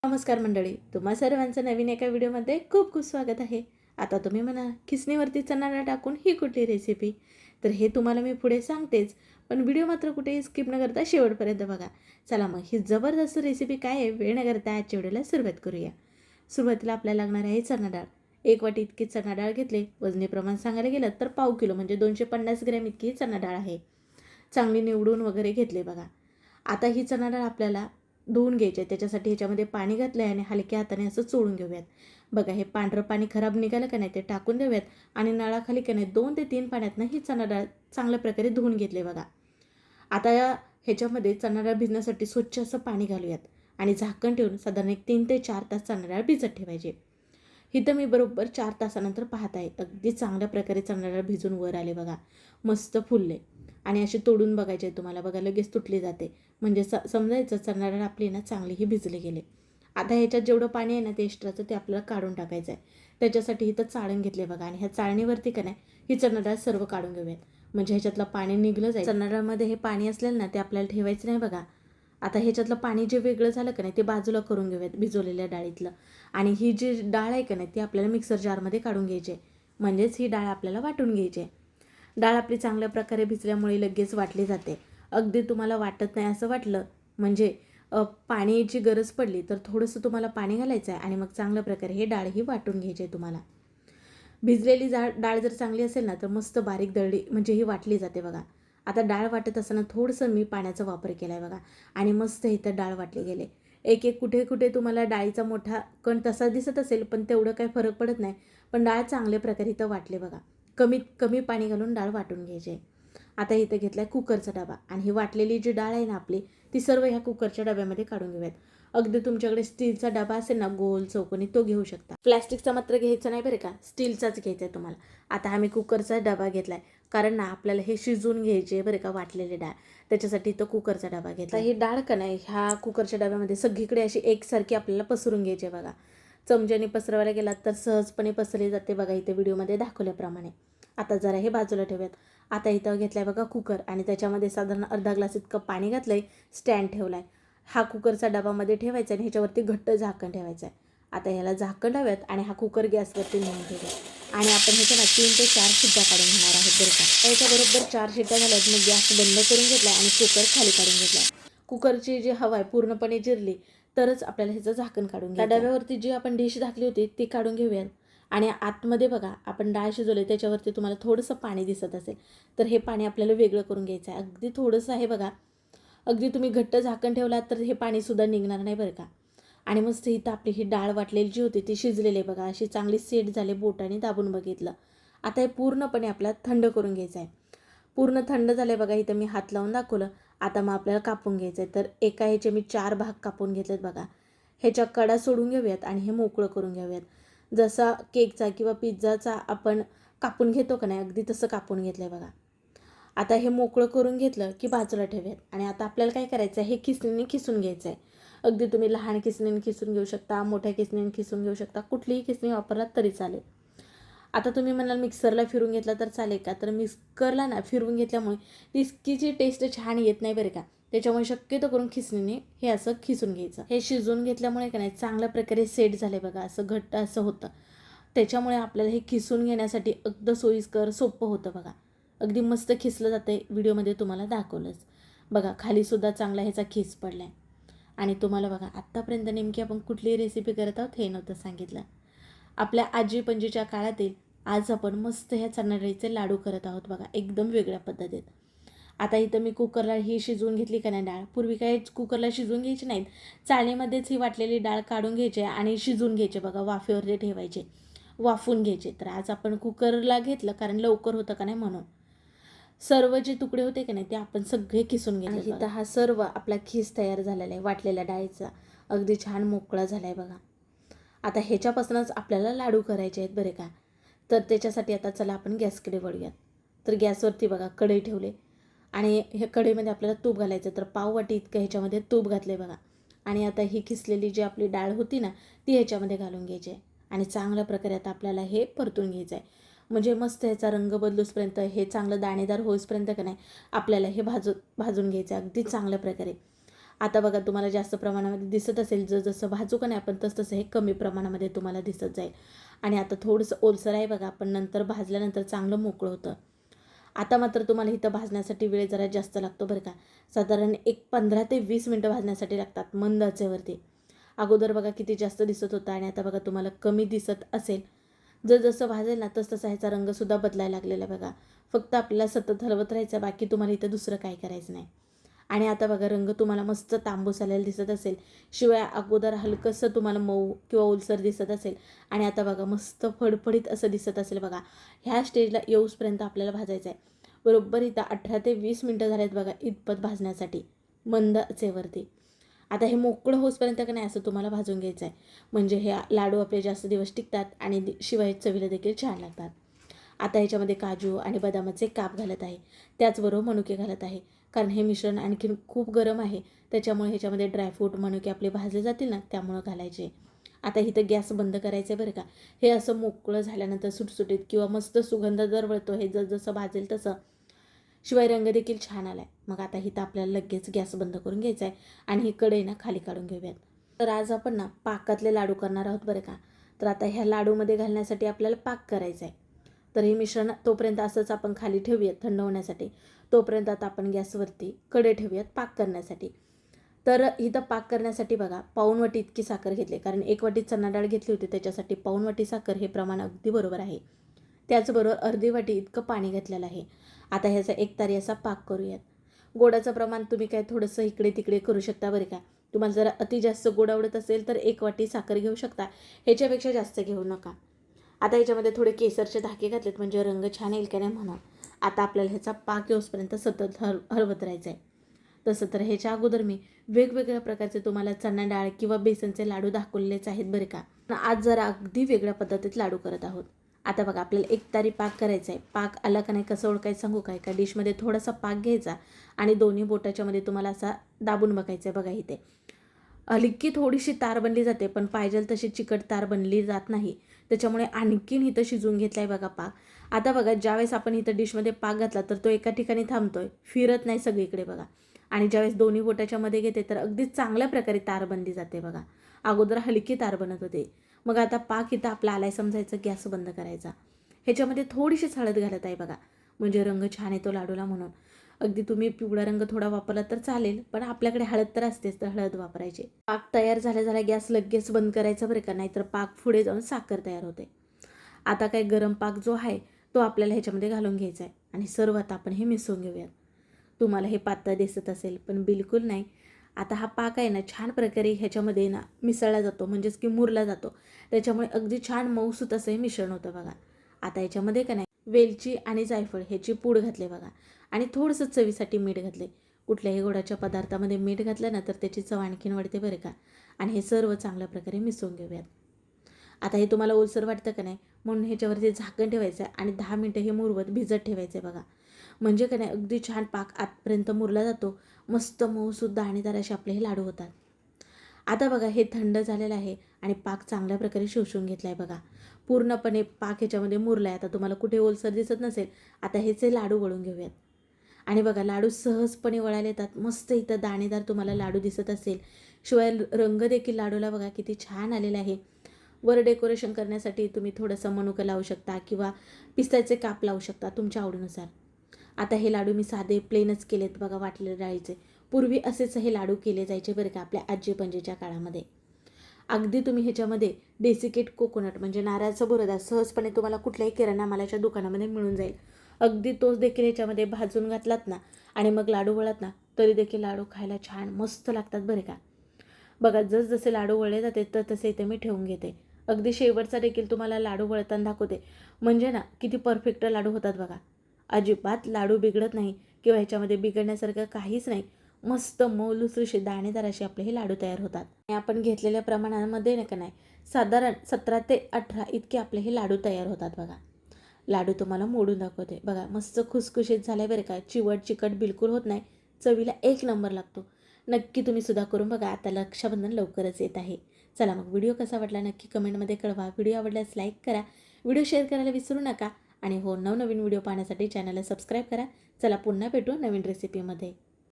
नमस्कार मंडळी, तुम्हा सर्वांचं नवीन एका व्हिडिओमध्ये खूप खूप स्वागत आहे. आता तुम्ही म्हणा खिसणीवरती चणा डाळ टाकून ही कुठली रेसिपी? तर हे तुम्हाला मी पुढे सांगतेच, पण व्हिडिओ मात्र कुठेही स्किप न करता शेवटपर्यंत बघा. चला मग ही जबरदस्त रेसिपी काय आहे वेळ न करता आजच्या व्हिडिओला सुरुवात करूया. सुरुवातीला आपल्याला लागणार आहे चणा डाळ. 1 वाटी इतकी चणा डाळ घेतली. वजनी प्रमाण सांगायला गेलं तर पाव किलो म्हणजे 250 ग्रॅम इतकी चणा डाळ आहे. चांगली निवडून वगैरे घेतली बघा. आता ही चणा डाळ आपल्याला धुवून घ्यायचे. त्याच्यासाठी ह्याच्यामध्ये पाणी घातलं आहे आणि हलक्या हाताने असं चोळून घेऊयात. बघा हे पांढरं पाणी खराब निघालं का नाही ते टाकून देऊयात आणि नळाखाली का नाही 2 ते 3 पाण्यातनं ही चणा डाळ चांगल्या प्रकारे धुवून घेतले बघा. आता ह्याच्यामध्ये चणा डाळ भिजण्यासाठी स्वच्छ असं पाणी घालूयात आणि झाकण ठेवून साधारण एक 3 ते 4 तास चणा डाळ भिजत ठेवायची. इथं मी बरोबर 4 तासानंतर पाहत आहे. अगदी चांगल्या प्रकारे चणा डाळ भिजून वर आले बघा. मस्त फुलले आणि अशी तोडून बघायचे तुम्हाला बघा लगेच तुटली जाते. म्हणजे समजायचं चणा डाळ आपली ना चांगली भिजली गेले. आता ह्याच्यात जेवढं पाणी आहे ना ते एक्स्ट्राचं ते आपल्याला काढून टाकायचं आहे. त्याच्यासाठी इथं चाळण घेतले बघा आणि ह्या चाळणीवरती का नाही ही चणा डाळ सर्व काढून घेऊयात. म्हणजे ह्याच्यातलं पाणी निघलं जाईल. चणा डाळमध्ये हे पाणी असलेलं ना ते आपल्याला ठेवायचं नाही बघा. आता ह्याच्यातलं पाणी जे वेगळं झालं का नाही ते बाजूला करून घेऊयात भिजवलेल्या डाळीतलं. आणि ही जी डाळ आहे का नाही ती आपल्याला मिक्सर जारमध्ये काढून घ्यायची आहे. म्हणजेच ही डाळ आपल्याला वाटून घ्यायची आहे. डाळ आपली चांगल्या प्रकारे भिजल्यामुळे लगेच वाटली जाते. अगदी तुम्हाला वाटत नाही असं वाटलं म्हणजे पाण्याची गरज पडली तर थोडंसं तुम्हाला पाणी घालायचं आहे आणि मग चांगल्या प्रकारे हे डाळ ही वाटून घ्यायची आहे तुम्हाला. भिजलेली डाळ जर चांगली असेल ना तर मस्त बारीक दळली म्हणजे ही वाटली जाते बघा. आता डाळ वाटत असताना थोडंसं मी पाण्याचा वापर केला आहे बघा आणि मस्त इथं डाळ वाटली गेले. एक एक कुठे कुठे तुम्हाला डाळीचा मोठा कण तसा दिसत असेल पण तेवढं काही फरक पडत नाही. पण डाळ चांगल्या प्रकारे इथं वाटले बघा. कमीत कमी पाणी घालून डाळ वाटून घ्यायची आहे. आता इथं घेतला आहे कुकरचा डबा आणि ही वाटलेली जी डाळ आहे ना आपली ती सर्व ह्या कुकरच्या डब्यामध्ये काढून घेऊयात. अगदी तुमच्याकडे स्टीलचा डबा असेल ना गोल चौकोनी तो घेऊ शकता. प्लॅस्टिकचा मात्र घ्यायचा नाही बरं का, स्टीलचाच घ्यायचा आहे तुम्हाला. आता आम्ही कुकरचा डबा घेतला आहे कारण ना आपल्याला हे शिजवून घ्यायचे बरं का वाटलेली डाळ. त्याच्यासाठी तो कुकरचा डबा घेतला. ही डाळ का नाही ह्या कुकरच्या डब्यामध्ये सगळीकडे अशी एकसारखी आपल्याला पसरून घ्यायची आहे बघा. चमच्याने पसरवायला गेलात तर सहजपणे पसरली जाते बघा इथे व्हिडिओमध्ये दाखवल्याप्रमाणे. आता जरा हे बाजूला ठेवूयात. आता इथं घेतला आहे बघा कुकर आणि त्याच्यामध्ये साधारण अर्धा ग्लास इतकं पाणी घातलं आहे. स्टँड ठेवला आहे. हा कुकरचा डबामध्ये ठेवायचा आणि ह्याच्यावरती घट्ट झाकण ठेवायचं आहे. आता ह्याला झाकण लावूयात आणि हा कुकर गॅसवरती नेऊन ठेवूयात आणि आपण ह्याच्या ना 3 ते 4 शिट्ट्या काढून घेणार आहोत बरं का. त्याच्याबरोबर 4 शिट्ट्या झाल्यात मग गॅस बंद करून घेतला आणि कुकर खाली काढून घेतला. कुकरची जी हवा आहे पूर्णपणे जिरली तरच आपल्याला ह्याचं झाकण काढून घ्यायचं. डब्यावरती जी आपण डिश झाकली होती ती काढून घेऊयात. आणि आतमध्ये बघा आपण डाळ शिजवली त्याच्यावरती तुम्हाला थोडंसं पाणी दिसत असेल तर हे पाणी आपल्याला वेगळं करून घ्यायचं आहे. अगदी थोडंसं आहे बघा. अगदी तुम्ही घट्ट झाकण ठेवलात तर हे पाणीसुद्धा निघणार नाही बरं का. आणि मस्त इथं आपली ही डाळ वाटलेली जी होती ती शिजलेली आहे बघा. अशी चांगली सेट झाले बोटाने दाबून बघितलं. आता हे पूर्णपणे आपल्याला थंड करून घ्यायचं आहे. पूर्ण थंड झालं आहे बघा. इथं मी हात लावून दाखवलं. आता मग आपल्याला कापून घ्यायचं आहे. तर एका ह्याचे मी 4 भाग कापून घेतलेत बघा. ह्याच्या कडा सोडून घेऊयात आणि हे मोकळं करून घेऊयात. जसा केकचा किंवा पिझ्झाचा आपण कापून घेतो का नाही अगदी तसं कापून घेतलं आहे बघा. आता हे मोकळं करून घेतलं की बाजूला ठेवूयात आणि आता आपल्याला काय करायचं आहे हे खिसणीने खिसून घ्यायचं आहे. अगदी तुम्ही लहान खिसणीने खिसून घेऊ शकता, मोठ्या खिसणीने खिसून घेऊ शकता, कुठलीही खिसणी वापरलात तरी चालेल. आता तुम्ही म्हणाल मिक्सरला फिरून घेतला तर चालेल का, तर मिक्सरला ना फिरवून घेतल्यामुळे तितकीची टेस्ट छान येत नाही बरं का. त्याच्यामुळे शक्यतो करून खिसणीने हे असं खिसून घ्यायचं. हे शिजवून घेतल्यामुळे का नाही चांगल्या प्रकारे सेट झाले बघा. असं घट्ट असं होतं. त्याच्यामुळे आपल्याला हे खिसून घेण्यासाठी अगदी सोयीस्कर सोपं होतं बघा. अगदी मस्त खिसलं जाते. व्हिडिओमध्ये तुम्हाला दाखवलंच बघा. खालीसुद्धा चांगला ह्याचा खिस पडला आहे. आणि तुम्हाला बघा आत्तापर्यंत नेमकी आपण कुठली रेसिपी करत आहोत हे नव्हतं सांगितलं. आपल्या आजी पणजीच्या काळातील आज आपण मस्त ह्या चणा डाळीचे लाडू करत आहोत बघा एकदम वेगळ्या पद्धतीत. आता इथं मी कुकरला ही शिजवून घेतली का नाही डाळ. पूर्वी काय कुकरला शिजवून घ्यायची नाहीत. चाळणीमध्येच ही वाटलेली डाळ काढून घ्यायची आणि शिजवून घ्यायचे बघा. वाफेवरती ठेवायचे, वाफून घ्यायचे. तर आज आपण कुकरला घेतलं कारण लवकर होतं का नाही म्हणून. सर्व जे तुकडे होते का नाही ते आपण सगळे खिसून घेतले. इथं हा सर्व आपला खिस तयार झालेला आहे वाटलेल्या डाळीचा. अगदी छान मोकळा झाला आहे बघा. आता ह्याच्यापासूनच आपल्याला लाडू करायचे आहेत बरे का. तर त्याच्यासाठी आता चला आपण गॅसकडे वळूयात. तर गॅसवरती बघा कढई ठेवले आणि ह्या कढईमध्ये आपल्याला तूप घालायचं. तर पाव वाटी इतकं ह्याच्यामध्ये तूप घातले बघा. आणि आता ही खिसलेली जी आपली डाळ होती ना ती ह्याच्यामध्ये घालून घ्यायची आहे आणि चांगल्या प्रकारे आता आपल्याला हे परतून घ्यायचं आहे. म्हणजे मस्त ह्याचा रंग बदलूसपर्यंत हे चांगलं दाणेदार होईसपर्यंत का नाही आपल्याला हे भाजून घ्यायचं आहे अगदी चांगल्या प्रकारे. आता बघा तुम्हाला जास्त प्रमाणामध्ये दिसत असेल, जसं भाजू का नाही आपण तसं हे कमी प्रमाणामध्ये तुम्हाला दिसत जाईल. आणि आता थोडंसं ओलसर आहे बघा, पण नंतर भाजल्यानंतर चांगलं मोकळं होतं. आता मात्र तुम्हाला इथं भाजण्यासाठी वेळ जरा जास्त लागतो बरं का. साधारण एक 15 ते 20 मिनटं भाजण्यासाठी लागतात मंद आचेवरती. अगोदर बघा किती जास्त दिसत होता आणि आता बघा तुम्हाला कमी दिसत असेल. जसं भाजेल ना तसं ह्याचा रंगसुद्धा बदलायला लागलेला आहे बघा. फक्त आपल्याला सतत हलवत राहायचं, बाकी तुम्हाला इथं दुसरं काही करायचं नाही. आणि आता बघा रंग तुम्हाला मस्त तांबूस आलेला दिसत असेल. शिवाय अगोदर हलकंसं तुम्हाला मऊ किंवा ओलसर दिसत असेल आणि आता बघा मस्त फडफडीत असं दिसत असेल बघा. ह्या स्टेजला येऊसपर्यंत आपल्याला भाजायचं आहे. बरोबर इथं 18 ते 20 मिनटं झालेत बघा इतपत भाजण्यासाठी मंद आचेवरती. आता हे मोकळं होईपर्यंत का नाही असं तुम्हाला भाजून घ्यायचं आहे. म्हणजे हे लाडू आपले जास्त दिवस टिकतात आणि शिवाय चवीला देखील छान लागतात. आता ह्याच्यामध्ये काजू आणि बदामाचे काप घालत आहे. त्याचबरोबर मनुके घालत आहे. कारण हे मिश्रण आणखीन खूप गरम आहे, त्याच्यामुळे ह्याच्यामध्ये ड्रायफ्रूट मनुके आपले भाजले जातील ना, त्यामुळं घालायचे. आता इथं गॅस बंद करायचं आहे बरं का. हे असं मोकळं झाल्यानंतर सुटसुटीत किंवा मस्त सुगंध दरवळतो हे जसं भाजेल तसं. शिवाय रंग देखील छान आला आहे. मग आता इथं आपल्याला लगेच गॅस बंद करून घ्यायचा आहे आणि ही कढई ना खाली काढून घेऊयात. तर आज आपण ना पाकातले लाडू करणार आहोत बरं का. तर आता ह्या लाडूमध्ये घालण्यासाठी आपल्याला पाक करायचा आहे. तर हे मिश्रण तोपर्यंत असंच आपण खाली ठेवूयात थंड होण्यासाठी. तोपर्यंत आता आपण गॅसवरती कढई ठेवूयात पाक करण्यासाठी. तर इथं पाक करण्यासाठी बघा पाऊण वाटी इतकी साखर घेतली, कारण 1 वाटी चणा डाळ घेतली होती त्याच्यासाठी पाऊण वाटी साखर हे प्रमाण अगदी बरोबर आहे. त्याचबरोबर अर्धी वाटी इतकं पाणी घातलेलं आहे. आता ह्याचा एकतारी असा पाक करूयात. गोडाचं प्रमाण तुम्ही काय थोडंसं इकडे तिकडे करू शकता बरं का. तुम्हाला जर अति जास्त गोड आवडत असेल तर 1 वाटी साखर घेऊ शकता, ह्याच्यापेक्षा जास्त घेऊ नका. आता ह्याच्यामध्ये थोडे केसरचे धागे घातलेत म्हणजे रंग छान येईल का नाही म्हणून. आता आपल्याला ह्याचा पाक येऊसपर्यंत सतत हलवत राहायचं आहे. तसं तर ह्याच्या अगोदर मी वेगवेगळ्या प्रकारचे तुम्हाला चणा डाळ किंवा बेसनचे लाडू दाखवलेच आहेत बरं का. पण आज जरा अगदी वेगळ्या पद्धतीत लाडू करत आहोत. आता बघा आपल्याला एकतारी पाक करायचा आहे. पाक आला का नाही कसं ओळखायचं सांगू काय? एका डिशमध्ये थोडासा पाक घ्यायचा आणि दोन्ही बोटाच्यामध्ये तुम्हाला असा दाबून बघायचं आहे बघा इथे. हलकी थोडीशी तार बनली जाते, पण पाहिजे तशी चिकट तार बनली जात नाही. त्याच्यामुळे आणखीन इथं शिजवून घेतला आहे बघा पाक. आता बघा ज्यावेळेस आपण इथं डिशमध्ये पाक घातला तर तो एका ठिकाणी थांबतोय, फिरत नाही सगळीकडे बघा. आणि ज्यावेळेस दोन्ही बोटाच्या मध्ये घेते तर अगदी चांगल्या प्रकारे तार बनली जाते बघा. अगोदर हलकी तार बनत होते. मग आता पाक इथं आपला आलाय समजायचं, गॅस बंद करायचा. ह्याच्यामध्ये थोडीशीच हळद घालत आहे बघा, म्हणजे रंग छान येतो लाडूला म्हणून. अगदी तुम्ही पिवळा रंग थोडा वापरला तर चालेल, पण आपल्याकडे हळद तर असतेच, तर हळद वापरायची. पाक तयार झाल्या गॅस लगेच बंद करायचा बरं का, नाहीतर पाक पुढे जाऊन साखर तयार होते. आता काय गरम पाक जो आहे तो आपल्याला ह्याच्यामध्ये घालून घ्यायचा आहे आणि सर्वात आपण हे मिसळून घेऊयात. तुम्हाला हे पातळ दिसत असेल, पण बिलकुल नाही. आता हा पाक आहे ना छान प्रकारे ह्याच्यामध्ये ना मिसळला जातो, म्हणजेच की मुरला जातो. त्याच्यामुळे अगदी छान मऊसूत असं हे मिश्रण होतं बघा. आता याच्यामध्ये का नाही वेलची आणि जायफळ ह्याची पूड घातली बघा आणि थोडंसं चवीसाठी मीठ घातले. कुठल्याही गोडाच्या पदार्थामध्ये मीठ घातलं ना तर त्याची चव आणखीन वाढते बरं का. आणि हे सर्व चांगल्या प्रकारे मिसळून घेऊयात. आता हे तुम्हाला ओलसर वाटतं का नाही, म्हणून ह्याच्यावरती झाकण ठेवायचं आहे आणि 10 मिनटं हे मुरवत भिजत ठेवायचं आहे बघा. म्हणजे का नाही अगदी छान पाक आतपर्यंत मुरला जातो. मस्त मऊसूत दाणेदार असे आपले हे लाडू होतात. आता बघा हे थंड झालेलं आहे आणि पाक चांगल्या प्रकारे शोषून घेतला आहे बघा. पूर्णपणे पाक ह्याच्यामध्ये मुरला आहे. आता तुम्हाला कुठे ओलसर दिसत नसेल. आता ह्याचे लाडू वळून घेऊयात. आणि बघा लाडू सहजपणे वळायला येतात. मस्त इथं दाणेदार तुम्हाला लाडू दिसत असेल. शिवाय रंग देखील लाडूला बघा किती छान आलेला आहे. वर डेकोरेशन करण्यासाठी तुम्ही थोडंसं मनुकं लावू शकता किंवा पिस्त्याचे काप लावू शकता तुमच्या आवडीनुसार. आता हे लाडू मी साधे प्लेनच केलेत बघा वाटलेले डाळीचे. पूर्वी असेच हे लाडू केले जायचे बरं का आपल्या आजी पणजीच्या काळामध्ये. अगदी तुम्ही ह्याच्यामध्ये डेसिकेट कोकोनट म्हणजे नारळाचं बुरदा सहजपणे तुम्हाला कुठल्याही किराणा मालाच्या दुकानामध्ये मिळून जाईल. अगदी तोच देखील ह्याच्यामध्ये भाजून घातलात ना आणि मग लाडू वळत ना तरी देखील लाडू खायला छान मस्त लागतात बरं का. बघा जसे लाडू वळले जाते तर तसे इथे मी ठेवून घेते. अगदी शेवटचा देखील तुम्हाला लाडू वळताना दाखवते. म्हणजे ना किती परफेक्ट लाडू होतात बघा. अजिबात लाडू बिघडत नाही किंवा ह्याच्यामध्ये बिघडण्यासारखं काहीच नाही. मस्त मऊलुसरीचे दाणेदार असे आपले हे लाडू तयार होतात. आणि आपण घेतलेल्या प्रमाणामध्ये नाही का नाही साधारण 17 ते 18 इतके आपले हे लाडू तयार होतात बघा. लाडू तुम्हाला मोडून दाखवते बघा. मस्त खुसखुशीत झाले बरं का. चिवट चिकट बिलकुल होत नाही. चवीला एक नंबर लागतो. नक्की तुम्ही सुद्धा करून बघा. आता रक्षाबंधन लवकरच येत आहे. चला मग व्हिडिओ कसा वाटला नक्की कमेंटमध्ये कळवा. व्हिडिओ आवडल्यास लाईक करा. व्हिडिओ शेअर करायला विसरू नका. आणि हो नवनवीन व्हिडिओ पाहण्यासाठी चॅनलला सबस्क्राईब करा. चला पुन्हा भेटू नवीन रेसिपीमध्ये.